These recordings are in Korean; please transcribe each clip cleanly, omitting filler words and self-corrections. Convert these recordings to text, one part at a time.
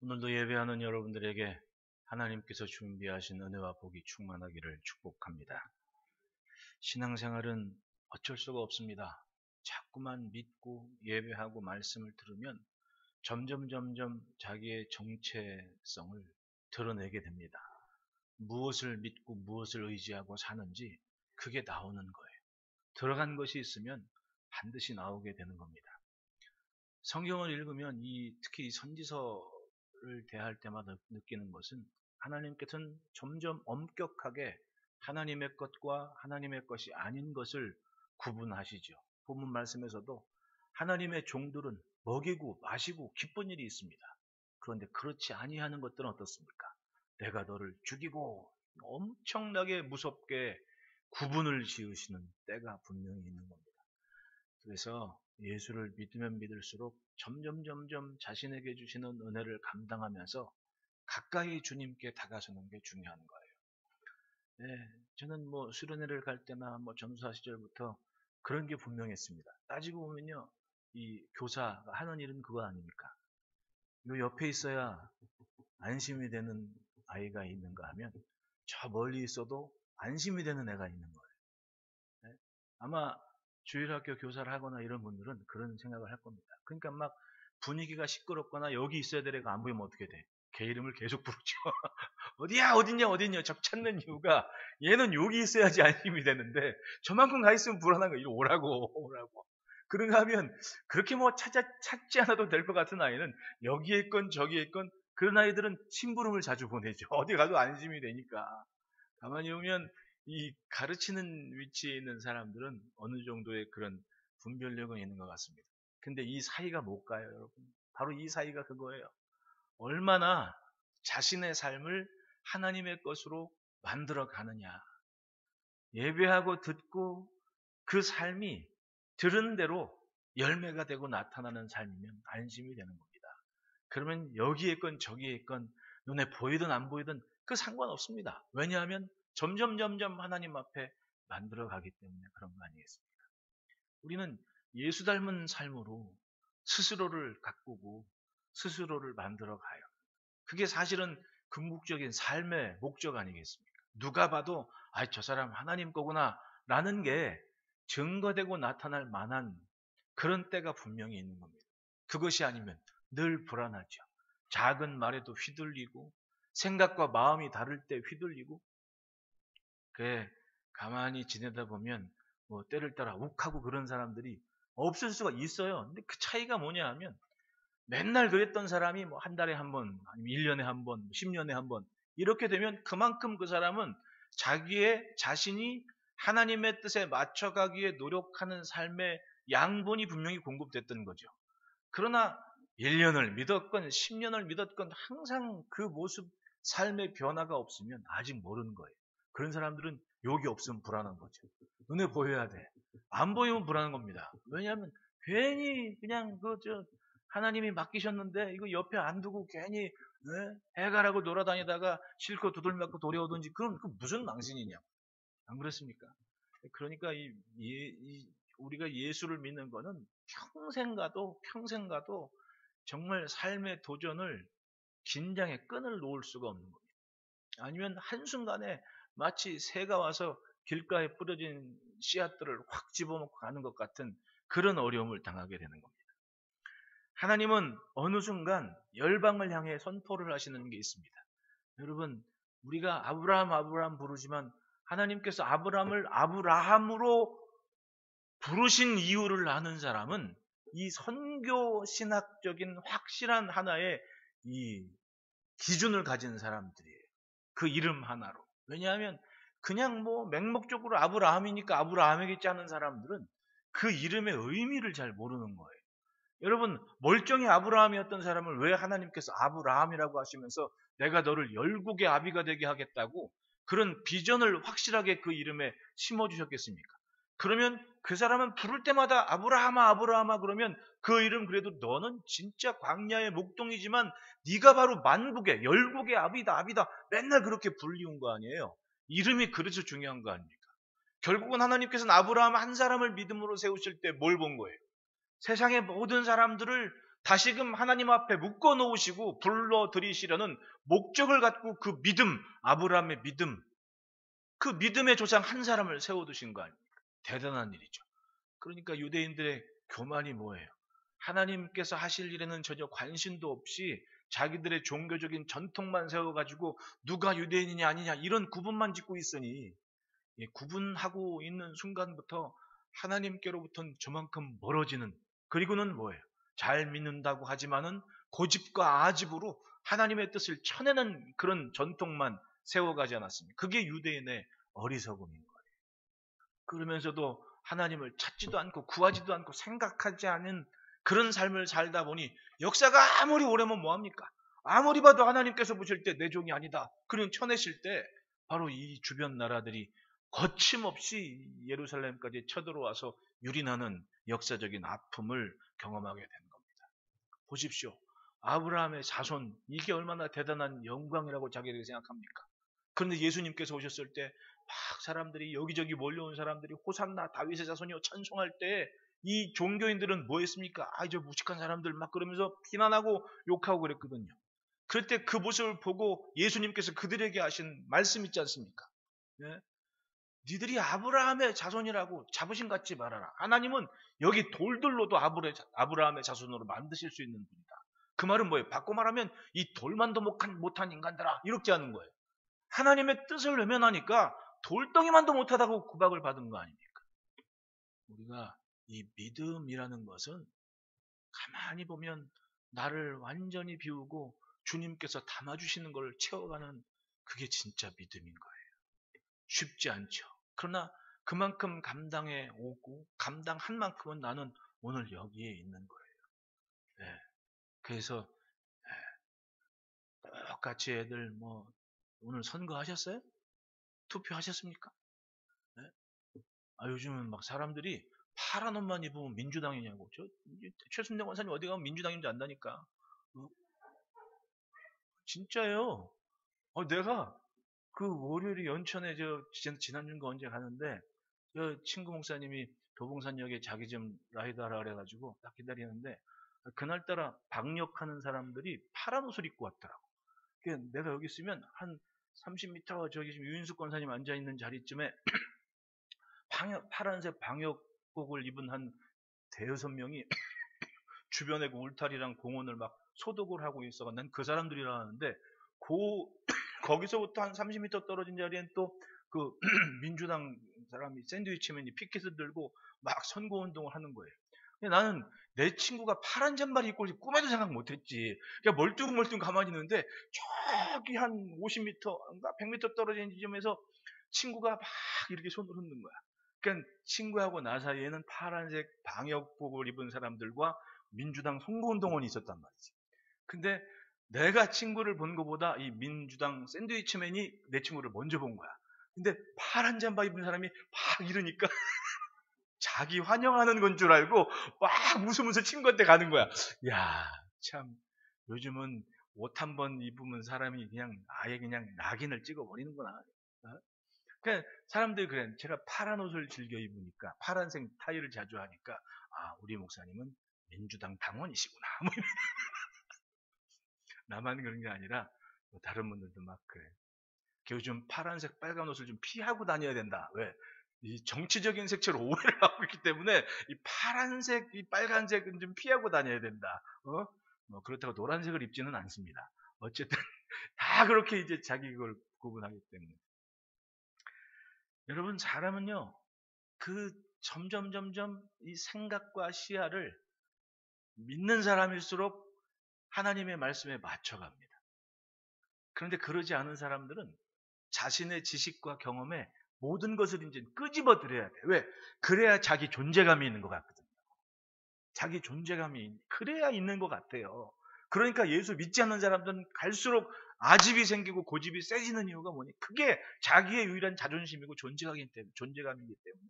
오늘도 예배하는 여러분들에게 하나님께서 준비하신 은혜와 복이 충만하기를 축복합니다. 신앙생활은 어쩔 수가 없습니다. 자꾸만 믿고 예배하고 말씀을 들으면 점점 자기의 정체성을 드러내게 됩니다. 무엇을 믿고 무엇을 의지하고 사는지 그게 나오는 거예요. 들어간 것이 있으면 반드시 나오게 되는 겁니다. 성경을 읽으면 특히 선지서를 대할 때마다 느끼는 것은 하나님께서는 점점 엄격하게 하나님의 것과 하나님의 것이 아닌 것을 구분하시죠. 본문 말씀에서도 하나님의 종들은 먹이고 마시고 기쁜 일이 있습니다. 그런데 그렇지 아니하는 것들은 어떻습니까? 내가 너를 죽이고 엄청나게 무섭게 구분을 지으시는 때가 분명히 있는 겁니다. 그래서 예수를 믿으면 믿을수록 점점 자신에게 주시는 은혜를 감당하면서 가까이 주님께 다가서는 게 중요한 거예요. 네, 저는 수련회를 갈 때나 전도사 시절부터 그런 게 분명했습니다. 따지고 보면요, 이 교사가 하는 일은 그거 아닙니까? 요 옆에 있어야 안심이 되는 아이가 있는가 하면 저 멀리 있어도 안심이 되는 애가 있는 거예요. 네? 아마 주일학교 교사를 하거나 이런 분들은 그런 생각을 할 겁니다. 그러니까 막 분위기가 시끄럽거나 여기 있어야 될 애가 안 보이면 어떻게 돼? 걔 이름을 계속 부르죠. 어디야 어딨냐 적 찾는 이유가 얘는 여기 있어야지 안심이 되는데 저만큼 가 있으면 불안한 거예요. 오라고. 그런가 하면 그렇게 찾지 않아도 될 것 같은 아이는 여기에 있건 저기에 있건 그런 아이들은 심부름을 자주 보내죠. 어디 가도 안심이 되니까. 가만히 보면 이 가르치는 위치에 있는 사람들은 어느 정도의 그런 분별력은 있는 것 같습니다. 근데 이 사이가 못 가요, 여러분. 바로 이 사이가 그거예요. 얼마나 자신의 삶을 하나님의 것으로 만들어 가느냐. 예배하고 듣고 그 삶이 들은 대로 열매가 되고 나타나는 삶이면 안심이 되는 겁니다. 그러면 여기에 있건 저기에 있건 눈에 보이든 안 보이든 그 상관없습니다. 왜냐하면 점점 하나님 앞에 만들어 가기 때문에 그런 거 아니겠습니까? 우리는 예수 닮은 삶으로 스스로를 가꾸고 스스로를 만들어 가요. 그게 사실은 궁극적인 삶의 목적 아니겠습니까? 누가 봐도 저 사람 하나님 거구나 라는 게 증거되고 나타날 만한 그런 때가 분명히 있는 겁니다. 그것이 아니면 늘 불안하죠. 작은 말에도 휘둘리고 생각과 마음이 다를 때 휘둘리고 그래 가만히 지내다 보면 때를 따라 욱하고 그런 사람들이 없을 수가 있어요. 근데 그 차이가 뭐냐 하면 맨날 그랬던 사람이 한 달에 한 번, 아니면 1년에 한 번, 10년에 한 번 이렇게 되면 그만큼 그 사람은 자신이 하나님의 뜻에 맞춰가기에 노력하는 삶의 양분이 분명히 공급됐던 거죠. 그러나 1년을 믿었건 10년을 믿었건 항상 그 모습 삶의 변화가 없으면 아직 모르는 거예요. 그런 사람들은 욕이 없으면 불안한 거죠. 눈에 보여야 돼. 안 보이면 불안한 겁니다. 왜냐하면 괜히 그냥 하나님이 맡기셨는데 이거 옆에 안 두고 괜히 해가라고 놀아다니다가 실컷 두들맞고 돌아오든지 그럼 그 무슨 망신이냐. 안 그렇습니까? 그러니까 우리가 예수를 믿는 거는 평생 가도 정말 삶의 도전을 긴장의 끈을 놓을 수가 없는 겁니다. 아니면 한순간에 마치 새가 와서 길가에 뿌려진 씨앗들을 확 집어먹고 가는 것 같은 그런 어려움을 당하게 되는 겁니다. 하나님은 어느 순간 열방을 향해 선포를 하시는 게 있습니다. 여러분, 우리가 아브라함 부르지만 하나님께서 아브라함을 아브라함으로 부르신 이유를 아는 사람은 이 선교 신학적인 확실한 하나의 이 기준을 가진 사람들이에요. 그 이름 하나로. 왜냐하면 그냥 맹목적으로 아브라함이니까 아브라함이겠지 하는 사람들은 그 이름의 의미를 잘 모르는 거예요. 여러분, 멀쩡히 아브라함이었던 사람을 왜 하나님께서 아브라함이라고 하시면서 내가 너를 열국의 아비가 되게 하겠다고 그런 비전을 확실하게 그 이름에 심어주셨겠습니까? 그러면 그 사람은 부를 때마다 아브라함아 그러면 그 이름 그래도 너는 진짜 광야의 목동이지만 네가 바로 만국의 열국의 아비다 맨날 그렇게 불리운 거 아니에요. 이름이 그래서 중요한 거 아닙니까? 결국은 하나님께서는 아브라함 한 사람을 믿음으로 세우실 때 뭘 본 거예요? 세상의 모든 사람들을 다시금 하나님 앞에 묶어 놓으시고 불러들이시려는 목적을 갖고 그 믿음, 아브라함의 믿음, 그 믿음의 조상 한 사람을 세워두신 거 아닙니까? 대단한 일이죠. 그러니까 유대인들의 교만이 뭐예요? 하나님께서 하실 일에는 전혀 관심도 없이 자기들의 종교적인 전통만 세워가지고 누가 유대인이냐 아니냐 이런 구분만 짓고 있으니, 구분하고 있는 순간부터 하나님께로부터는 저만큼 멀어지는, 그리고는 뭐예요? 잘 믿는다고 하지만은 고집과 아집으로 하나님의 뜻을 쳐내는 그런 전통만 세워가지 않았습니까? 그게 유대인의 어리석음인 거예요. 그러면서도 하나님을 찾지도 않고 구하지도 않고 생각하지 않은 그런 삶을 살다 보니 역사가 아무리 오래면 뭐합니까? 아무리 봐도 하나님께서 보실 때 내 종이 아니다, 그런 쳐내실 때 바로 이 주변 나라들이 거침없이 예루살렘까지 쳐들어와서 유린하는 역사적인 아픔을 경험하게 된 겁니다. 보십시오. 아브라함의 자손, 이게 얼마나 대단한 영광이라고 자기들이 생각합니까? 그런데 예수님께서 오셨을 때 막 사람들이, 여기저기 몰려온 사람들이 호산나 다윗의 자손이여 찬송할 때 이 종교인들은 뭐 했습니까? 저 무식한 사람들 막 그러면서 비난하고 욕하고 그랬거든요. 그럴 때 그 모습을 보고 예수님께서 그들에게 하신 말씀 있지 않습니까? 예? 니들이 아브라함의 자손이라고 자부심 갖지 말아라. 하나님은 여기 돌들로도 아브라함의 자손으로 만드실 수 있는 분이다. 그 말은 뭐예요? 바꿔 말하면 이 돌만도 못한 인간들아, 이렇게 하는 거예요. 하나님의 뜻을 외면하니까 돌덩이만도 못하다고 구박을 받은 거 아닙니까? 우리가 이 믿음이라는 것은 가만히 보면 나를 완전히 비우고 주님께서 담아주시는 걸 채워가는, 그게 진짜 믿음인 거예요. 쉽지 않죠. 그러나 그만큼 감당해 오고 감당한 만큼은 나는 오늘 여기에 있는 거예요. 네. 그래서 똑같이 애들 오늘 선거하셨어요? 투표하셨습니까? 네? 요즘은 막 사람들이 파란 옷만 입으면 민주당이냐고. 최순영 원사님 어디 가면 민주당인 줄 안다니까. 진짜예요. 내가 그 월요일에 연천에 지난주인가 언제 가는데 친구 목사님이 도봉산역에 자기 좀 라이드 하라 그래가지고 딱 기다리는데, 그날따라 방역하는 사람들이 파란 옷을 입고 왔더라고. 내가 여기 있으면 한 30m 저기 지금 유인숙 권사님 앉아있는 자리쯤에 파란색 방역복을 입은 한 대여섯 명이 주변에 그 울타리랑 공원을 막 소독을 하고 있어가 난 그 사람들이라 하는데, 거기서부터 한 30m 떨어진 자리엔 또 그 민주당 사람이 샌드위치맨이 피켓을 들고 막 선거운동을 하는 거예요. 근데 나는 내 친구가 파란 잠바를 입고 올지 꿈에도 생각 못했지. 그냥 멀뚱멀뚱 가만히 있는데 저기 한 50m, 100m 떨어진 지점에서 친구가 막 이렇게 손을 흔든 거야. 그러니까 친구하고 나 사이에는 파란색 방역복을 입은 사람들과 민주당 선거운동원이 있었단 말이지. 근데 내가 친구를 본 것보다 이 민주당 샌드위치맨이 내 친구를 먼저 본 거야. 근데 파란 잠바 입은 사람이 막 이러니까 자기 환영하는 건 줄 알고 막 웃으면서 친구한테 가는 거야. 야, 참 요즘은 옷 한 번 입으면 사람이 그냥 아예 그냥 낙인을 찍어버리는구나. 그러니까 사람들이 그래. 제가 파란 옷을 즐겨 입으니까, 파란색 타이를 자주 하니까, 우리 목사님은 민주당 당원이시구나. 나만 그런 게 아니라 다른 분들도 막 그래. 요즘 파란색, 빨간 옷을 좀 피하고 다녀야 된다. 왜? 이 정치적인 색채로 오해를 하고 있기 때문에 이 파란색, 이 빨간색은 좀 피하고 다녀야 된다. 그렇다고 노란색을 입지는 않습니다. 어쨌든 다 그렇게 이제 자기 그걸 구분하기 때문에. 여러분, 사람은요, 점점 이 생각과 시야를 믿는 사람일수록 하나님의 말씀에 맞춰갑니다. 그런데 그러지 않은 사람들은 자신의 지식과 경험에 모든 것을 이제 끄집어 들여야 돼. 왜? 그래야 자기 존재감이 있는 것 같거든요. 자기 존재감이 그래야 있는 것 같아요. 그러니까 예수 믿지 않는 사람들은 갈수록 아집이 생기고 고집이 세지는 이유가 뭐니? 그게 자기의 유일한 자존심이고 존재감이기 때문에.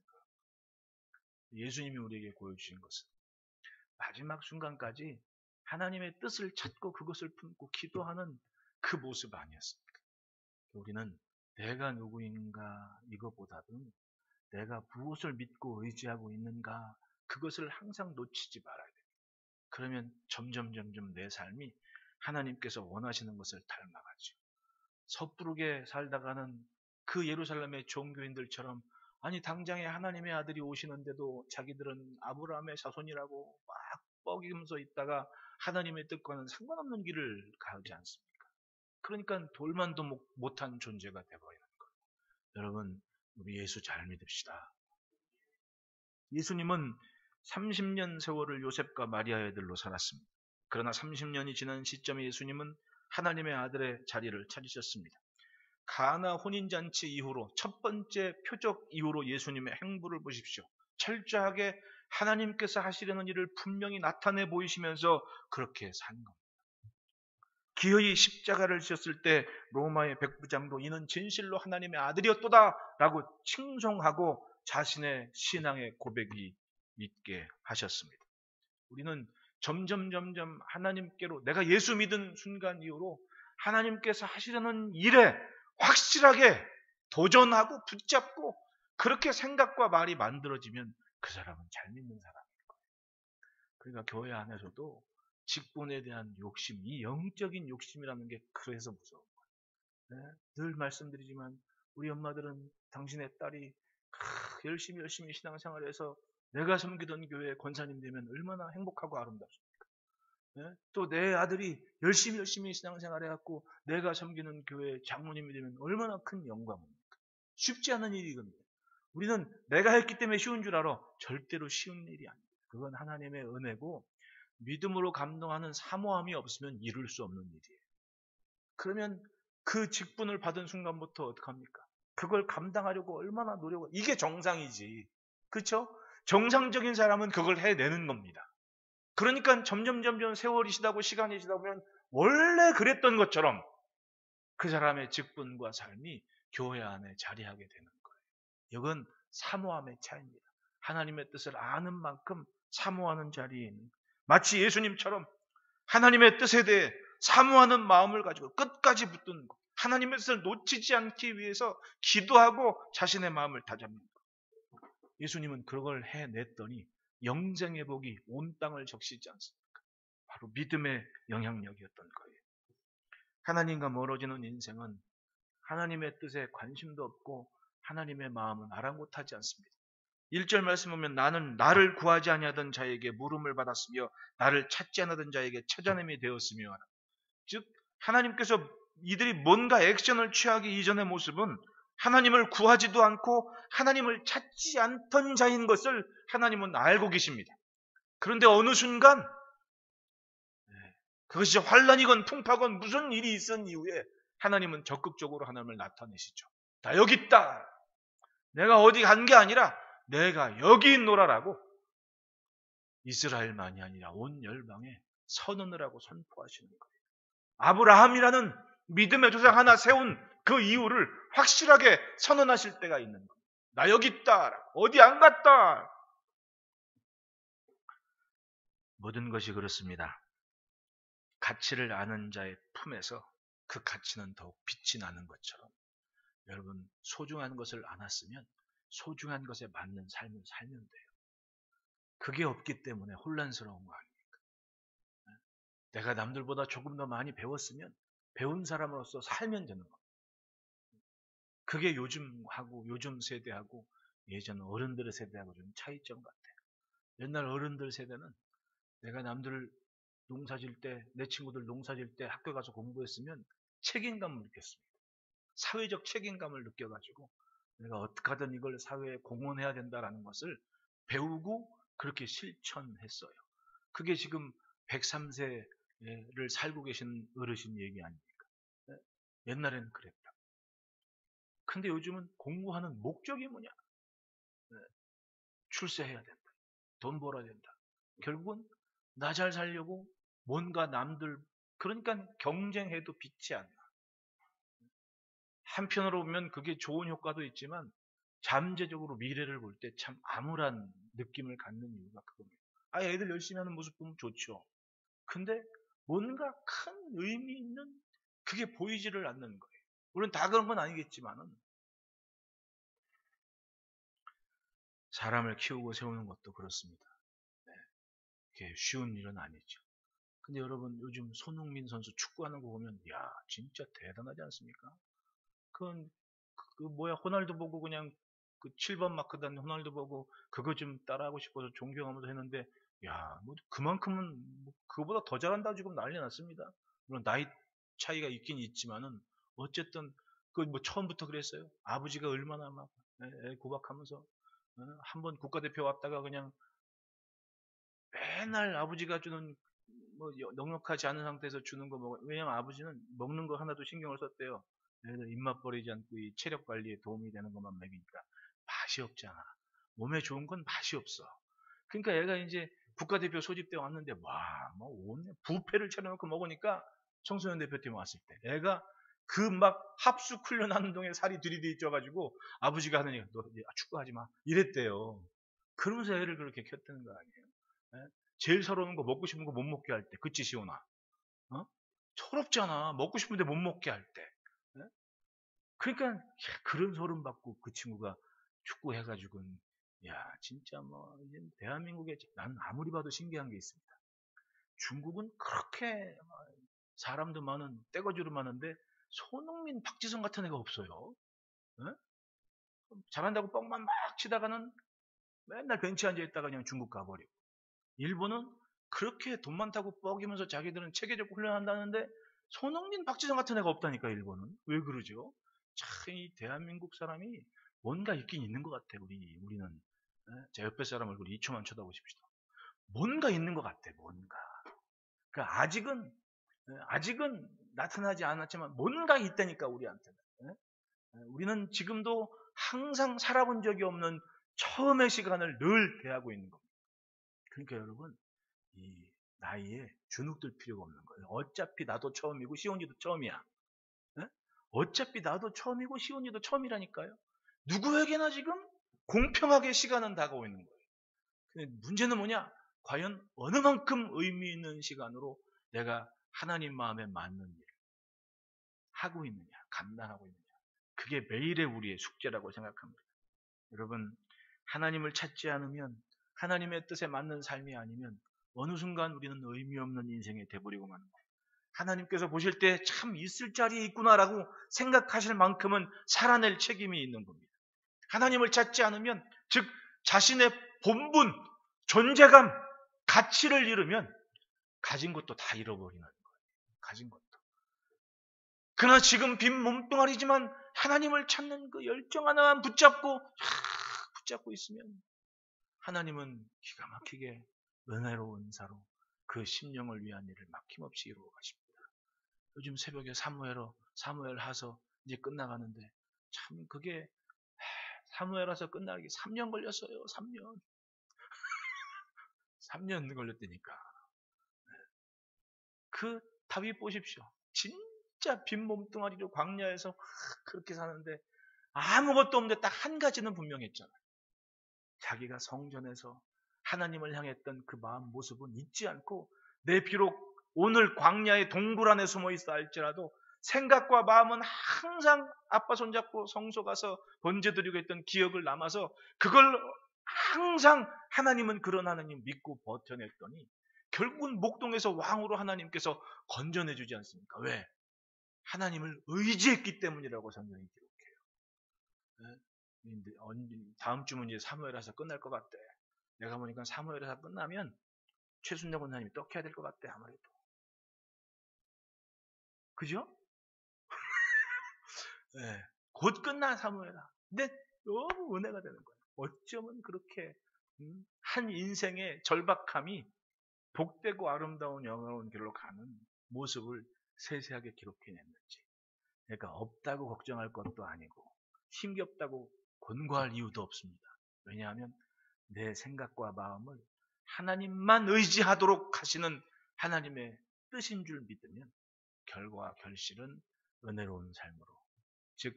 예수님이 우리에게 보여주신 것은 마지막 순간까지 하나님의 뜻을 찾고 그것을 품고 기도하는 그 모습 아니었습니까? 우리는 내가 누구인가 이것보다도 내가 무엇을 믿고 의지하고 있는가, 그것을 항상 놓치지 말아야 됩니다. 그러면 점점 내 삶이 하나님께서 원하시는 것을 닮아가죠. 섣부르게 살다가는 그 예루살렘의 종교인들처럼, 아니 당장에 하나님의 아들이 오시는데도 자기들은 아브라함의 자손이라고 막 뻐기면서 있다가 하나님의 뜻과는 상관없는 길을 가지 않습니까? 그러니까 돌만도 못한 존재가 되어버리는 거예요. 여러분, 우리 예수 잘 믿읍시다. 예수님은 30년 세월을 요셉과 마리아의 아들로 살았습니다. 그러나 30년이 지난 시점에 예수님은 하나님의 아들의 자리를 찾으셨습니다. 가나 혼인잔치 이후로 첫 번째 표적 이후로 예수님의 행보를 보십시오. 철저하게 하나님께서 하시려는 일을 분명히 나타내 보이시면서 그렇게 산 겁니다. 기어이 십자가를 지셨을 때 로마의 백부장도 이는 진실로 하나님의 아들이었도다 라고 칭송하고 자신의 신앙의 고백이 있게 하셨습니다. 우리는 점점 하나님께로, 내가 예수 믿은 순간 이후로 하나님께서 하시려는 일에 확실하게 도전하고 붙잡고 그렇게 생각과 말이 만들어지면 그 사람은 잘 믿는 사람일 거예요. 그러니까 교회 안에서도 직분에 대한 욕심, 이 영적인 욕심이라는 게 그래서 무서운 거예요. 네? 늘 말씀드리지만 우리 엄마들은 당신의 딸이 열심히 신앙생활을 해서 내가 섬기던 교회 권사님 되면 얼마나 행복하고 아름답습니까? 네? 또 내 아들이 열심히 신앙생활을 해갖고 내가 섬기는 교회 장로님이 되면 얼마나 큰 영광입니까? 쉽지 않은 일이거든요. 우리는 내가 했기 때문에 쉬운 줄 알아. 절대로 쉬운 일이 아닙니다. 그건 하나님의 은혜고 믿음으로 감동하는 사모함이 없으면 이룰 수 없는 일이에요. 그러면 그 직분을 받은 순간부터 어떡합니까? 그걸 감당하려고 얼마나 노력을, 이게 정상이지. 그렇죠? 정상적인 사람은 그걸 해내는 겁니다. 그러니까 점점 세월이 지나고 시간이 지나다 보면 원래 그랬던 것처럼 그 사람의 직분과 삶이 교회 안에 자리하게 되는 거예요. 이건 사모함의 차이입니다. 하나님의 뜻을 아는 만큼 사모하는 자리인, 마치 예수님처럼 하나님의 뜻에 대해 사모하는 마음을 가지고 끝까지 붙드는 것, 하나님의 뜻을 놓치지 않기 위해서 기도하고 자신의 마음을 다잡는 것. 예수님은 그걸 해냈더니 영생의 복이 온 땅을 적시지 않습니까? 바로 믿음의 영향력이었던 거예요. 하나님과 멀어지는 인생은 하나님의 뜻에 관심도 없고 하나님의 마음은 아랑곳하지 않습니다. 1절 말씀 보면 나는 나를 구하지 아니하던 자에게 물음을 받았으며 나를 찾지 않았던 자에게 찾아냄이 되었으며, 즉 하나님께서 이들이 뭔가 액션을 취하기 이전의 모습은 하나님을 구하지도 않고 하나님을 찾지 않던 자인 것을 하나님은 알고 계십니다. 그런데 어느 순간 그것이 환란이건 풍파건 무슨 일이 있은 이후에 하나님은 적극적으로 하나님을 나타내시죠. 나 여기 있다. 내가 어디 간 게 아니라 내가 여기 있노라라고 이스라엘만이 아니라 온 열방에 선언을 하고 선포하시는 거예요. 아브라함이라는 믿음의 조상 하나 세운 그 이유를 확실하게 선언하실 때가 있는 거예요. 나 여기 있다. 어디 안 갔다. 모든 것이 그렇습니다. 가치를 아는 자의 품에서 그 가치는 더욱 빛이 나는 것처럼 여러분 소중한 것을 알았으면 소중한 것에 맞는 삶을 살면 돼요. 그게 없기 때문에 혼란스러운 거 아닙니까? 내가 남들보다 조금 더 많이 배웠으면 배운 사람으로서 살면 되는 겁니다. 그게 요즘 세대하고 예전 어른들의 세대하고 좀 차이점 같아요. 옛날 어른들 세대는 내가 남들 농사질 때, 내 친구들 농사질 때 학교 가서 공부했으면 책임감을 느꼈습니다. 사회적 책임감을 느껴가지고 내가 어떻게 하든 이걸 사회에 공헌해야 된다라는 것을 배우고 그렇게 실천했어요. 그게 지금 103세를 살고 계신 어르신 얘기 아닙니까? 옛날에는 그랬다. 근데 요즘은 공부하는 목적이 뭐냐? 출세해야 된다. 돈 벌어야 된다. 결국은 나 잘 살려고 뭔가 남들, 그러니까 경쟁해도 빛이 안 나. 한편으로 보면 그게 좋은 효과도 있지만 잠재적으로 미래를 볼 때 참 암울한 느낌을 갖는 이유가 그겁니다. 애들 열심히 하는 모습 보면 좋죠. 근데 뭔가 큰 의미 있는 그게 보이지를 않는 거예요. 물론 다 그런 건 아니겠지만은 사람을 키우고 세우는 것도 그렇습니다. 그게 쉬운 일은 아니죠. 근데 여러분 요즘 손흥민 선수 축구하는 거 보면 야 진짜 대단하지 않습니까? 그건 호날두 보고 그냥 그 7번 마크 단 호날두 보고 그거 좀 따라하고 싶어서 존경하면서 했는데 야 뭐 그만큼은 뭐 그거보다 더 잘한다 지금 난리 났습니다. 물론 나이 차이가 있긴 있지만은 어쨌든 그 뭐 처음부터 그랬어요. 아버지가 얼마나 막 애 구박하면서 한번 국가대표 왔다가 그냥 맨날 아버지가 주는 뭐 넉넉하지 않은 상태에서 주는 거 먹어. 왜냐면 아버지는 먹는 거 하나도 신경을 썼대요. 애들 입맛 버리지 않고 이 체력 관리에 도움이 되는 것만 먹이니까 맛이 없잖아. 몸에 좋은 건 맛이 없어. 그러니까 애가 이제 국가대표 소집돼 왔는데 뭐 온 부패를 차려놓고 먹으니까 청소년 대표팀 왔을 때 애가 그 막 합숙 훈련하는 동에 살이 들이대 쪄가지고 아버지가 하느니 너 축구하지 마 이랬대요. 그러면서 애를 그렇게 켰다는 거 아니에요. 예? 제일 서러운 거 먹고 싶은 거 못 먹게 할 때 그치 시온아? 어? 서럽잖아. 먹고 싶은데 못 먹게 할 때. 예? 그러니까 그런 소름 받고 그 친구가 축구 해가지고는 야 진짜 뭐 이제 대한민국에 나는 아무리 봐도 신기한 게 있습니다. 중국은 그렇게 사람도 많은 떼거지로 많은데 손흥민, 박지성 같은 애가 없어요. 예? 잘한다고 뻥만 막 치다가는 맨날 벤치에 앉아 있다가 그냥 중국 가버리고. 일본은 그렇게 돈 많다고 뻐기면서 자기들은 체계적으로 훈련한다는데 손흥민, 박지성 같은 애가 없다니까 일본은. 왜 그러죠? 참 이 대한민국 사람이 뭔가 있긴 있는 것 같아. 우리는 제 옆에 사람 얼굴 2초만 쳐다보십시오. 뭔가 있는 것 같아. 뭔가. 그러니까 아직은 나타나지 않았지만 뭔가 있다니까 우리한테는. 우리는 지금도 항상 살아본 적이 없는 처음의 시간을 늘 대하고 있는 겁니다. 그러니까 여러분 이 나이에 주눅들 필요가 없는 거예요. 어차피 나도 처음이고 시온이도 처음이야. 네? 어차피 나도 처음이고 시온이도 처음이라니까요. 누구에게나 지금 공평하게 시간은 다가오고 있는 거예요. 근데 문제는 뭐냐? 과연 어느 만큼 의미 있는 시간으로 내가 하나님 마음에 맞는 일을 하고 있느냐, 감당하고 있느냐. 그게 매일의 우리의 숙제라고 생각합니다. 여러분, 하나님을 찾지 않으면 하나님의 뜻에 맞는 삶이 아니면 어느 순간 우리는 의미 없는 인생에 돼버리고 마는 거예요. 하나님께서 보실 때 참 있을 자리에 있구나라고 생각하실 만큼은 살아낼 책임이 있는 겁니다. 하나님을 찾지 않으면 즉 자신의 본분, 존재감, 가치를 잃으면 가진 것도 다 잃어버리는 거예요. 가진 것도. 그러나 지금 빈 몸뚱아리지만 하나님을 찾는 그 열정 하나만 붙잡고 있으면 하나님은 기가 막히게 은혜로운 은사로 그 심령을 위한 일을 막힘없이 이루어 가십니다. 요즘 새벽에 사무엘 하서 이제 끝나가는데 참 그게 사무엘 하서 끝나기 3년 걸렸어요. 3년. 3년 걸렸다니까. 그 다윗 보십시오. 진짜 빈 몸뚱아리로 광야에서 그렇게 사는데 아무것도 없는데 딱 한 가지는 분명했잖아요. 자기가 성전에서 하나님을 향했던 그 마음 모습은 잊지 않고 내 비록 오늘 광야의 동굴 안에 숨어 있어 할지라도 생각과 마음은 항상 아빠 손잡고 성소 가서 번제드리고 했던 기억을 남아서 그걸 항상 하나님은 그런 하나님 믿고 버텨냈더니 결국은 목동에서 왕으로 하나님께서 건져내주지 않습니까? 왜? 하나님을 의지했기 때문이라고 성경이 기록해요. 다음 주면 이제 사무엘하서 끝날 것 같대. 내가 보니까 사무엘하서 끝나면 최순영 원사님이 떡해야 될 것 같대 아무래도. 그죠? 네. 곧 끝나 사무엘하. 근데 너무 은혜가 되는 거예요. 어쩌면 그렇게 한 인생의 절박함이 복되고 아름다운 영화로운 길로 가는 모습을 세세하게 기록해냈는지. 그러니까 없다고 걱정할 것도 아니고 힘겹다고 권고할 이유도 없습니다. 왜냐하면 내 생각과 마음을 하나님만 의지하도록 하시는 하나님의 뜻인 줄 믿으면 결과와 결실은 은혜로운 삶으로, 즉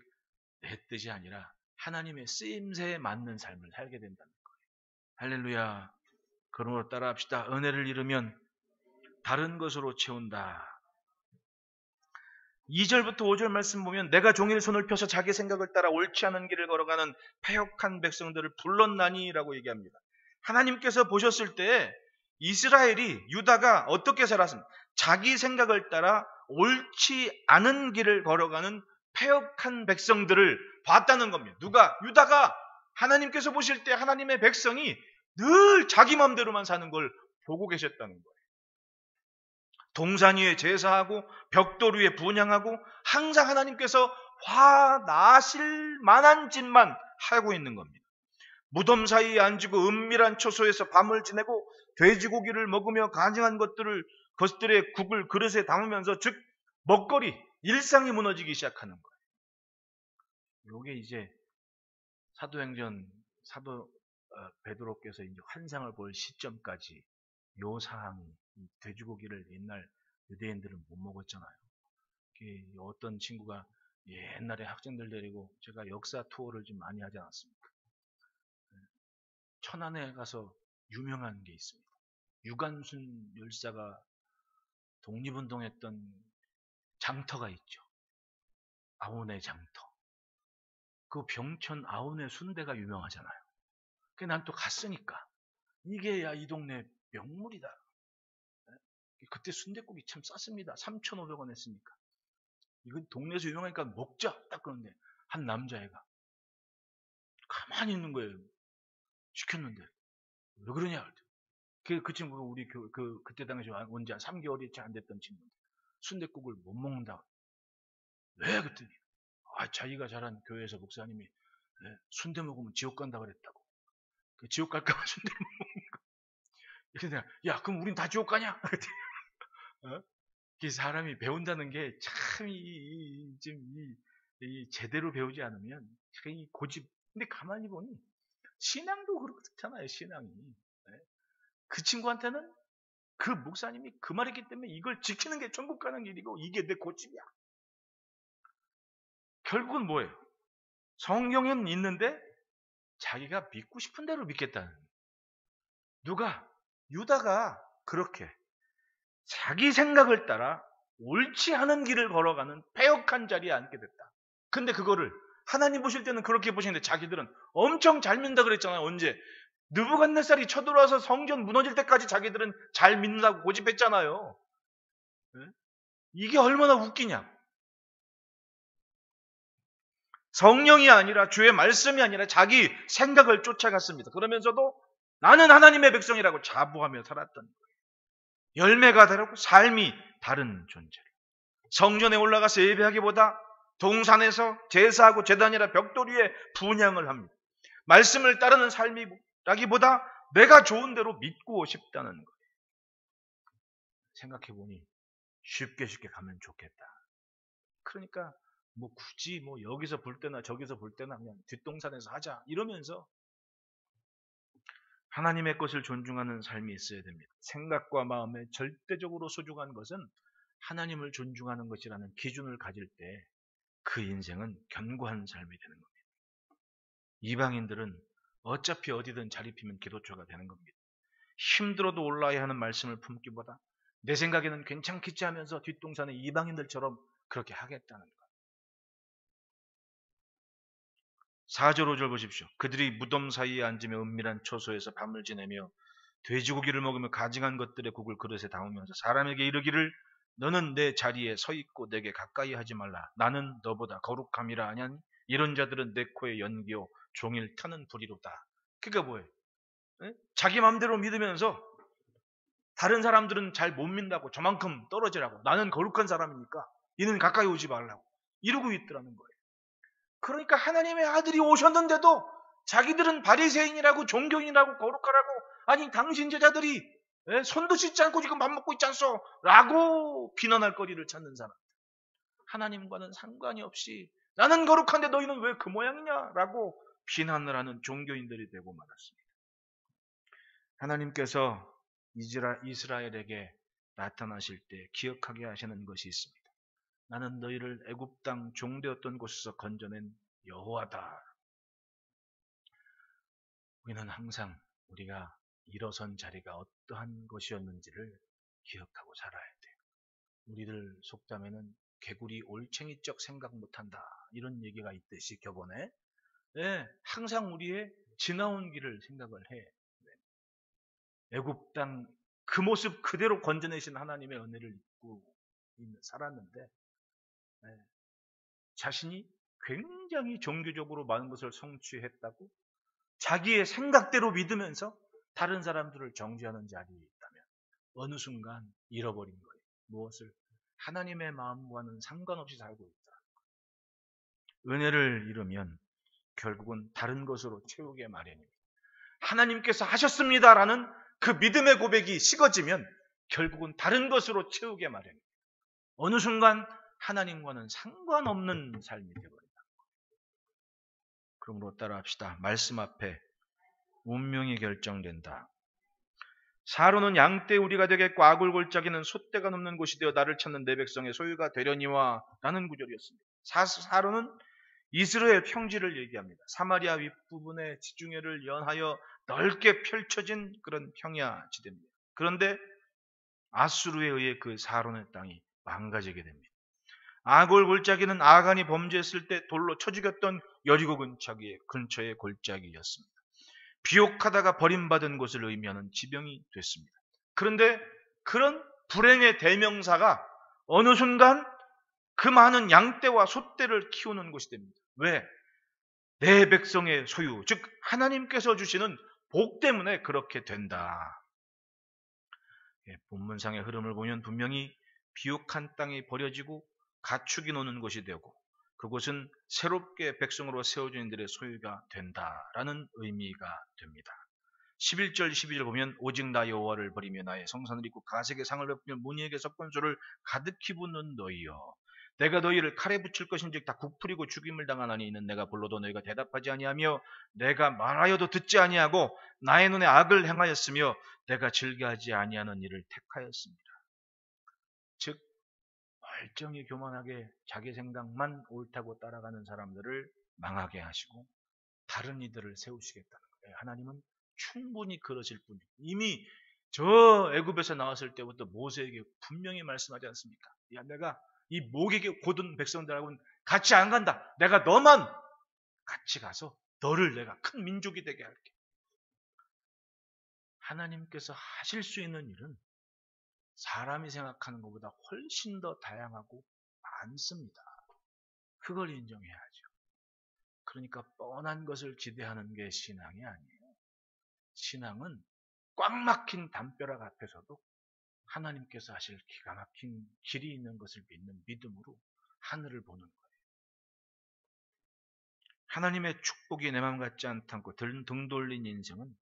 내 뜻이 아니라 하나님의 쓰임새에 맞는 삶을 살게 된다는 거예요. 할렐루야. 그러므로 따라합시다. 은혜를 잃으면 다른 것으로 채운다. 2절부터 5절 말씀 보면 내가 종일 손을 펴서 자기 생각을 따라 옳지 않은 길을 걸어가는 패역한 백성들을 불렀나니라고 얘기합니다. 하나님께서 보셨을 때 유다가 어떻게 살았습니까? 자기 생각을 따라 옳지 않은 길을 걸어가는 패역한 백성들을 봤다는 겁니다. 유다가 하나님께서 보실 때 하나님의 백성이 늘 자기 마음대로만 사는 걸 보고 계셨다는 거예요. 동산 위에 제사하고 벽돌 위에 분향하고 항상 하나님께서 화나실 만한 짓만 하고 있는 겁니다. 무덤 사이에 앉고 은밀한 초소에서 밤을 지내고 돼지고기를 먹으며 간증한 것들의 국을 그릇에 담으면서 즉 먹거리, 일상이 무너지기 시작하는 거예요. 이게 이제 사도 베드로께서 이제 환상을 볼 시점까지 요 사항이 돼지고기를 옛날 유대인들은 못 먹었잖아요. 어떤 친구가 옛날에 학생들 데리고 제가 역사 투어를 좀 많이 하지 않았습니까? 천안에 가서 유명한 게 있습니다. 유관순 열사가 독립운동했던 장터가 있죠. 아온의 장터. 그 병천 아온의 순대가 유명하잖아요. 난 또 갔으니까 이게 이 동네 명물이다. 그때 순댓국이 참 쌌습니다. 3,500원 했으니까. 이건 동네에서 유명하니까 먹자. 딱 그런데 한 남자애가 가만히 있는 거예요. 시켰는데 왜 그러냐. 그 친구가 우리 그때 당시 온 지 3개월이 채 안 됐던 친구인데 순댓국을 못 먹는다. 왜? 그랬더니 자기가 자란 교회에서 목사님이 순대 먹으면 지옥 간다 그랬다고. 지옥 갈까봐 순대 못 먹는 거. 그래서 야 그럼 우린 다 지옥 가냐? 어? 사람이 배운다는 게 참 제대로 배우지 않으면 참 고집. 근데 가만히 보니 신앙도 그렇잖아요. 신앙이. 그 친구한테는 그 목사님이 그 말했기 때문에 이걸 지키는 게 천국 가는 길이고 이게 내 고집이야. 결국은 뭐예요? 성경에는 있는데 자기가 믿고 싶은 대로 믿겠다는. 유다가 그렇게 자기 생각을 따라 옳지 않은 길을 걸어가는 패역한 자리에 앉게 됐다. 근데 그거를 하나님 보실 때는 그렇게 보시는데 자기들은 엄청 잘 믿는다 그랬잖아요. 언제? 느부갓네살이 쳐들어와서 성전 무너질 때까지 자기들은 잘 믿는다고 고집했잖아요. 이게 얼마나 웃기냐. 성령이 아니라 주의 말씀이 아니라 자기 생각을 쫓아갔습니다. 그러면서도 나는 하나님의 백성이라고 자부하며 살았던 거예요. 열매가 다르고 삶이 다른 존재를. 성전에 올라가서 예배하기보다 동산에서 제사하고 제단이라 벽돌 위에 분향을 합니다. 말씀을 따르는 삶이라기보다 내가 좋은 대로 믿고 싶다는 거예요. 생각해보니 쉽게 가면 좋겠다. 그러니까 굳이 여기서 볼 때나 저기서 볼 때나 그냥 뒷동산에서 하자 이러면서 하나님의 것을 존중하는 삶이 있어야 됩니다. 생각과 마음에 절대적으로 소중한 것은 하나님을 존중하는 것이라는 기준을 가질 때 그 인생은 견고한 삶이 되는 겁니다. 이방인들은 어차피 어디든 자리 피면 기도처가 되는 겁니다. 힘들어도 올라야 하는 말씀을 품기보다 내 생각에는 괜찮겠지 하면서 뒷동산에 이방인들처럼 그렇게 하겠다는 것. 4절 5절 보십시오. 그들이 무덤 사이에 앉으며 은밀한 초소에서 밤을 지내며 돼지고기를 먹으며 가증한 것들의 국을 그릇에 담으면서 사람에게 이르기를 너는 내 자리에 서 있고 내게 가까이 하지 말라. 나는 너보다 거룩함이라 하냐니 이런 자들은 내 코에 연기요 종일 타는 불이로다. 그러니까 뭐예요? 자기 마음대로 믿으면서 다른 사람들은 잘 못 믿는다고 저만큼 떨어지라고 나는 거룩한 사람이니까 이는 가까이 오지 말라고 이러고 있더라는 거예요. 그러니까 하나님의 아들이 오셨는데도 자기들은 바리새인이라고 종교인이라고 거룩하라고 아니 당신 제자들이 손도 씻지 않고 지금 밥 먹고 있지 않소? 라고 비난할 거리를 찾는 사람. 하나님과는 상관이 없이 나는 거룩한데 너희는 왜 그 모양이냐? 라고 비난을 하는 종교인들이 되고 말았습니다. 하나님께서 이스라엘에게 나타나실 때 기억하게 하시는 것이 있습니다. 나는 너희를 애굽 땅 종되었던 곳에서 건져낸 여호와다. 우리는 항상 우리가 일어선 자리가 어떠한 것이었는지를 기억하고 살아야 돼요. 우리들 속담에는 개구리 올챙이적 생각 못한다 이런 얘기가 있듯이 격언에 항상 우리의 지나온 길을 생각을 해. 애굽 땅 그 모습 그대로 건져내신 하나님의 은혜를 입고 살았는데 자신이 굉장히 종교적으로 많은 것을 성취했다고 자기의 생각대로 믿으면서 다른 사람들을 정죄하는 자리에 있다면 어느 순간 잃어버린 거예요. 무엇을? 하나님의 마음과는 상관없이 살고 있다. 은혜를 잃으면 결국은 다른 것으로 채우게 마련입니다. 하나님께서 하셨습니다라는 그 믿음의 고백이 식어지면 결국은 다른 것으로 채우게 마련입니다. 어느 순간 하나님과는 상관없는 삶이 되어버린다. 그러므로 따라합시다. 말씀 앞에 운명이 결정된다. 사로는 양떼우리가 되겠고 아굴골짜기는 솥대가 넘는 곳이 되어 나를 찾는 내 백성의 소유가 되려니와 라는 구절이었습니다. 사로는 이스라엘 평지를 얘기합니다. 사마리아 윗부분의 지중해를 연하여 넓게 펼쳐진 그런 평야 지대입니다. 그런데 아수르에 의해 그 사론의 땅이 망가지게 됩니다. 아골 골짜기는 아간이 범죄했을 때 돌로 쳐 죽였던 여리고 근처의 골짜기였습니다. 비옥하다가 버림받은 곳을 의미하는 지명이 됐습니다. 그런데 그런 불행의 대명사가 어느 순간 그 많은 양떼와 솥떼를 키우는 곳이 됩니다. 왜? 내 백성의 소유, 즉 하나님께서 주시는 복 때문에 그렇게 된다. 본문상의 흐름을 보면 분명히 비옥한 땅이 버려지고 가축이 노는 곳이 되고 그곳은 새롭게 백성으로 세워진 이들의 소유가 된다라는 의미가 됩니다. 11절 12절 보면 오직 나 여호와를 버리며 나의 성산을 잊고 가색의 상을 베풀며 무니에게 석권소를 가득히 붓는 너희여, 내가 너희를 칼에 붙일 것인즉 다 굽풀이고 죽임을 당하나니 이는 내가 불러도 너희가 대답하지 아니하며 내가 말하여도 듣지 아니하고 나의 눈에 악을 행하였으며 내가 즐겨하지 아니하는 일을 택하였습니다. 즉 멀쩡히 교만하게 자기 생각만 옳다고 따라가는 사람들을 망하게 하시고 다른 이들을 세우시겠다는 거예요. 하나님은 충분히 그러실 분이에요. 이미 저 애굽에서 나왔을 때부터 모세에게 분명히 말씀하지 않습니까? 야, 내가 이 목에게 고든 백성들하고는 같이 안 간다. 내가 너만 같이 가서 너를 내가 큰 민족이 되게 할게. 하나님께서 하실 수 있는 일은 사람이 생각하는 것보다 훨씬 더 다양하고 많습니다. 그걸 인정해야죠. 그러니까 뻔한 것을 기대하는 게 신앙이 아니에요. 신앙은 꽉 막힌 담벼락 앞에서도 하나님께서 하실 기가 막힌 길이 있는 것을 믿는 믿음으로 하늘을 보는 거예요. 하나님의 축복이 내 마음 같지 않다고 등 돌린 인생은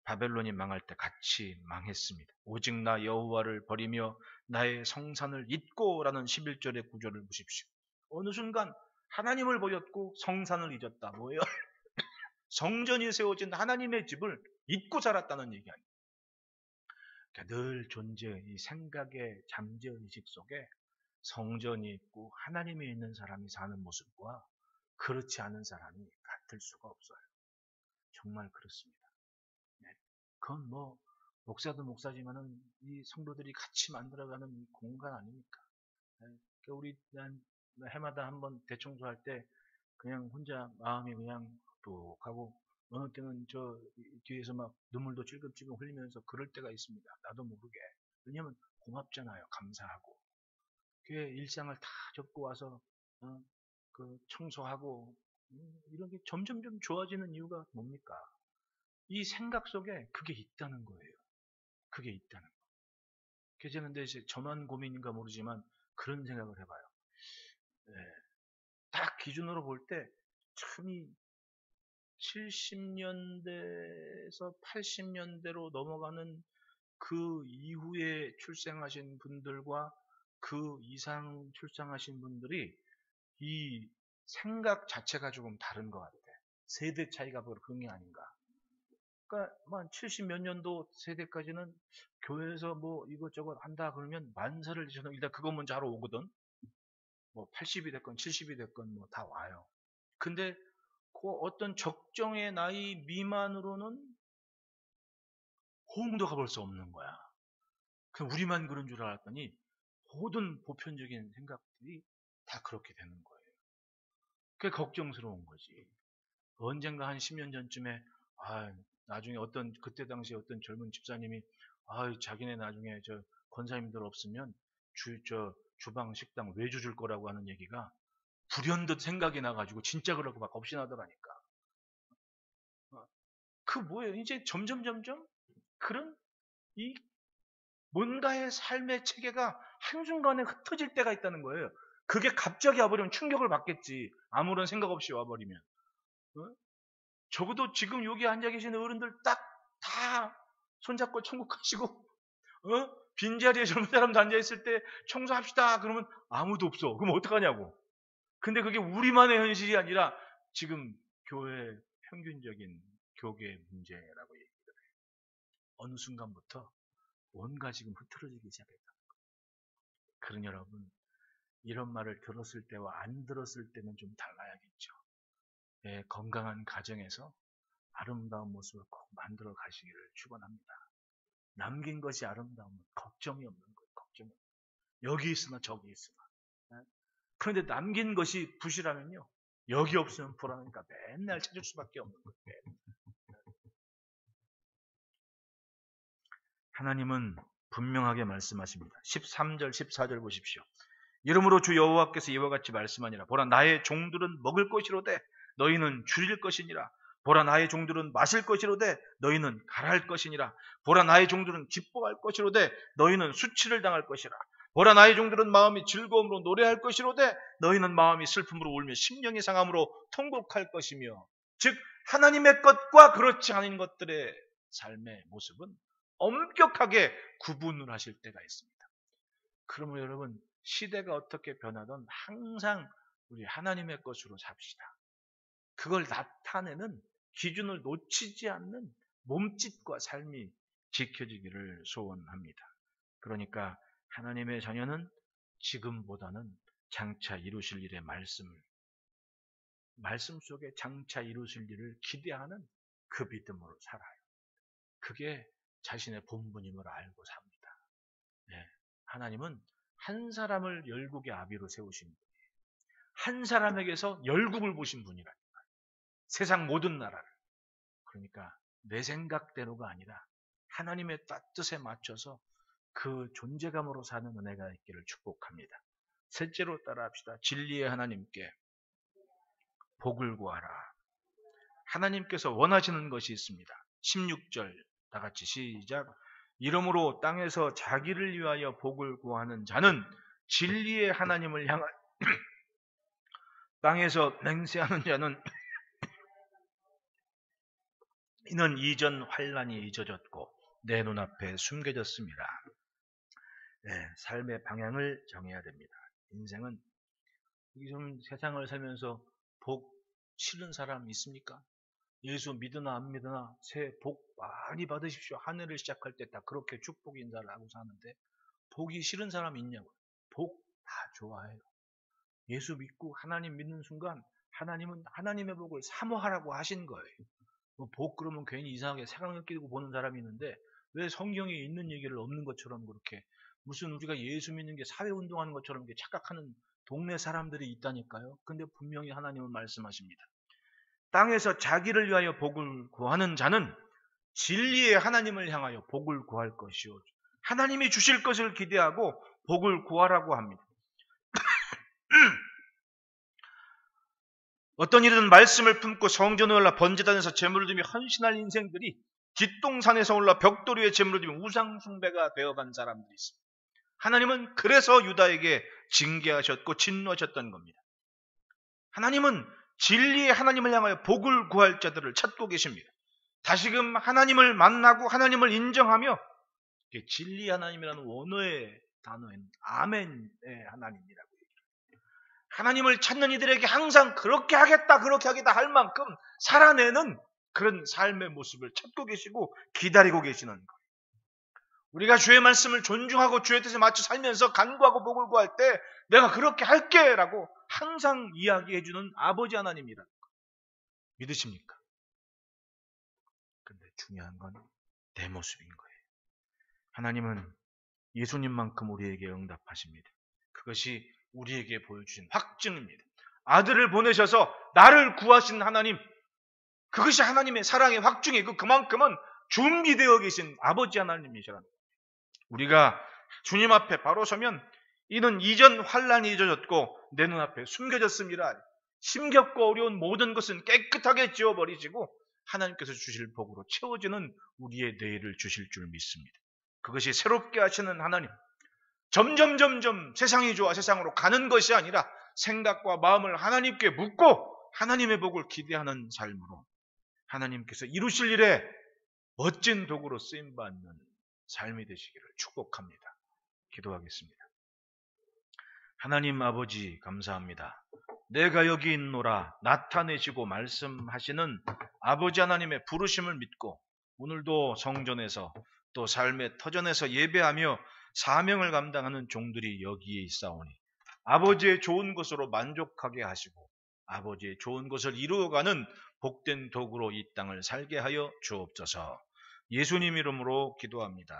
바벨론이 망할 때 같이 망했습니다. 오직 나 여호와를 버리며 나의 성산을 잊고라는 11절의 구절을 보십시오. 어느 순간 하나님을 버렸고 성산을 잊었다. 뭐예요? 성전이 세워진 하나님의 집을 잊고 살았다는 얘기 아니에요. 그러니까 늘 이 생각의 잠재의식 속에 성전이 있고 하나님이 있는 사람이 사는 모습과 그렇지 않은 사람이 같을 수가 없어요. 정말 그렇습니다. 그건 뭐 목사도 목사지만은 이 성도들이 같이 만들어가는 공간 아닙니까? 그러니까 우리 해마다 한번 대청소할 때 그냥 혼자 마음이 그냥 뚝하고 어느 때는 저 뒤에서 막 눈물도 찔끔찔끔 흘리면서 그럴 때가 있습니다. 나도 모르게. 왜냐하면 고맙잖아요. 감사하고. 그 일상을 다 접고 와서 그 청소하고 이런 게 점점점 좋아지는 이유가 뭡니까? 이 생각 속에 그게 있다는 거예요. 그게 있다는 거. 그래서 저는 이제 저만 고민인가 모르지만 그런 생각을 해봐요. 네. 딱 기준으로 볼 때 참이 70년대에서 80년대로 넘어가는 그 이후에 출생하신 분들과 그 이상 출생하신 분들이 이 생각 자체가 조금 다른 것 같아. 세대 차이가 그런 게 아닌가. 그러니까 한 70 몇 년도 세대까지는 교회에서 뭐 이것저것 한다 그러면 만사를 저는 일단 그거 먼저 하러 오거든. 뭐 80이 됐건 70이 됐건 뭐 다 와요. 근데 그 어떤 적정의 나이 미만으로는 호응도 가볼 수 없는 거야. 그럼 우리만 그런 줄 알았더니 모든 보편적인 생각들이 다 그렇게 되는 거예요. 그게 걱정스러운 거지. 언젠가 한 10년 전쯤에 나중에 그때 당시에 어떤 젊은 집사님이 자기네 나중에 권사님들 없으면 주방 식당 외주 줄 거라고 하는 얘기가 불현듯 생각이 나가지고 진짜 그러고 막 겁신하더라니까. 뭐예요? 이제 점점 그런 이 뭔가의 삶의 체계가 한순간에 흩어질 때가 있다는 거예요. 그게 갑자기 와버리면 충격을 받겠지. 아무런 생각 없이 와버리면. 적어도 지금 여기 앉아 계신 어른들 딱 다 손잡고 천국 가시고 빈자리에 젊은 사람도 앉아있을 때 청소합시다 그러면 아무도 없어. 그럼 어떡하냐고. 근데 그게 우리만의 현실이 아니라 지금 교회 평균적인 교계 문제라고 얘기를 해요. 어느 순간부터 뭔가 지금 흐트러지기 시작했다. 그런 여러분, 이런 말을 들었을 때와 안 들었을 때는 좀 달라야겠죠. 예, 건강한 가정에서 아름다운 모습을 꼭 만들어 가시기를 축원합니다. 남긴 것이 아름다우면 걱정이 없는 거예요. 걱정이 없는 거예요. 여기 있으나 저기 있으나. 예? 그런데 남긴 것이 부실하면요. 여기 없으면 불안하니까 맨날 찾을 수밖에 없는 거예요. 하나님은 분명하게 말씀하십니다. 13절, 14절 보십시오. 이러므로 주 여호와께서 이와 같이 말씀하니라. 보라, 나의 종들은 먹을 것이로되 너희는 줄일 것이니라. 보라, 나의 종들은 마실 것이로되 너희는 가랄 것이니라. 보라, 나의 종들은 기뻐할 것이로되 너희는 수치를 당할 것이라. 보라, 나의 종들은 마음이 즐거움으로 노래할 것이로되 너희는 마음이 슬픔으로 울며 심령이 상함으로 통곡할 것이며. 즉 하나님의 것과 그렇지 않은 것들의 삶의 모습은 엄격하게 구분을 하실 때가 있습니다. 그러면 여러분, 시대가 어떻게 변하든 항상 우리 하나님의 것으로 삽시다. 그걸 나타내는 기준을 놓치지 않는 몸짓과 삶이 지켜지기를 소원합니다. 그러니까 하나님의 자녀는 지금보다는 장차 이루실 일의 말씀 속에 장차 이루실 일을 기대하는 그 믿음으로 살아요. 그게 자신의 본분임을 알고 삽니다. 네. 하나님은 한 사람을 열국의 아비로 세우신 분이에요. 한 사람에게서 열국을 보신 분이라니까. 세상 모든 나라를. 그러니까 내 생각대로가 아니라 하나님의 뜻에 맞춰서 그 존재감으로 사는 은혜가 있기를 축복합니다. 셋째로 따라합시다. 진리의 하나님께 복을 구하라. 하나님께서 원하시는 것이 있습니다. 16절 다 같이 시작. 이러므로 땅에서 자기를 위하여 복을 구하는 자는 진리의 하나님을 향하여 땅에서 맹세하는 자는 이는 이전 환난이 잊어졌고 내 눈앞에 숨겨졌습니다. 네, 삶의 방향을 정해야 됩니다. 인생은 좀 세상을 살면서 복 싫은 사람 있습니까? 예수 믿으나 안 믿으나 새해 복 많이 받으십시오. 한 해를 시작할 때 다 그렇게 축복 인사를 하고 사는데 복이 싫은 사람 있냐고요. 복 다 좋아해요. 예수 믿고 하나님 믿는 순간 하나님은 하나님의 복을 사모하라고 하신 거예요. 복 그러면 괜히 이상하게 색안경 끼고 보는 사람이 있는데 왜 성경에 있는 얘기를 없는 것처럼 그렇게 무슨 우리가 예수 믿는 게 사회운동하는 것처럼 이렇게 착각하는 동네 사람들이 있다니까요. 근데 분명히 하나님은 말씀하십니다. 땅에서 자기를 위하여 복을 구하는 자는 진리의 하나님을 향하여 복을 구할 것이요. 하나님이 주실 것을 기대하고 복을 구하라고 합니다. 어떤 일이든 말씀을 품고 성전에 올라 번제단에서 제물을 드리며 헌신할 인생들이 뒷동산에서 올라 벽돌 위에 제물을 드리며 우상숭배가 되어간 사람들이 있습니다. 하나님은 그래서 유다에게 징계하셨고 진노하셨던 겁니다. 하나님은 진리의 하나님을 향하여 복을 구할 자들을 찾고 계십니다. 다시금 하나님을 만나고 하나님을 인정하며 진리 하나님이라는 원어의 단어인 아멘의 하나님이라고 얘기합니다. 하나님을 찾는 이들에게 항상 그렇게 하겠다 할 만큼 살아내는 그런 삶의 모습을 찾고 계시고 기다리고 계시는 거예요. 우리가 주의 말씀을 존중하고 주의 뜻에 맞춰 살면서 간구하고 복을 구할 때 내가 그렇게 할게 라고 항상 이야기해 주는 아버지 하나님이라는 거 믿으십니까? 근데 중요한 건 내 모습인 거예요. 하나님은 예수님만큼 우리에게 응답하십니다. 그것이 우리에게 보여주신 확증입니다. 아들을 보내셔서 나를 구하신 하나님, 그것이 하나님의 사랑의 확증이고 그만큼은 준비되어 계신 아버지 하나님이시라는 거예요. 우리가 주님 앞에 바로 서면 이는 이전 환난이 잊어졌고 내 눈앞에 숨겨졌습니다. 힘겹고 어려운 모든 것은 깨끗하게 지워버리시고 하나님께서 주실 복으로 채워지는 우리의 내일을 주실 줄 믿습니다. 그것이 새롭게 하시는 하나님, 점점 세상이 좋아 세상으로 가는 것이 아니라 생각과 마음을 하나님께 묻고 하나님의 복을 기대하는 삶으로 하나님께서 이루실 일에 멋진 도구로 쓰임받는 삶이 되시기를 축복합니다. 기도하겠습니다. 하나님 아버지 감사합니다. 내가 여기 있노라 나타내시고 말씀하시는 아버지 하나님의 부르심을 믿고 오늘도 성전에서 또 삶의 터전에서 예배하며 사명을 감당하는 종들이 여기에 있사오니 아버지의 좋은 것으로 만족하게 하시고 아버지의 좋은 것을 이루어가는 복된 도구로 이 땅을 살게 하여 주옵소서. 예수님 이름으로 기도합니다.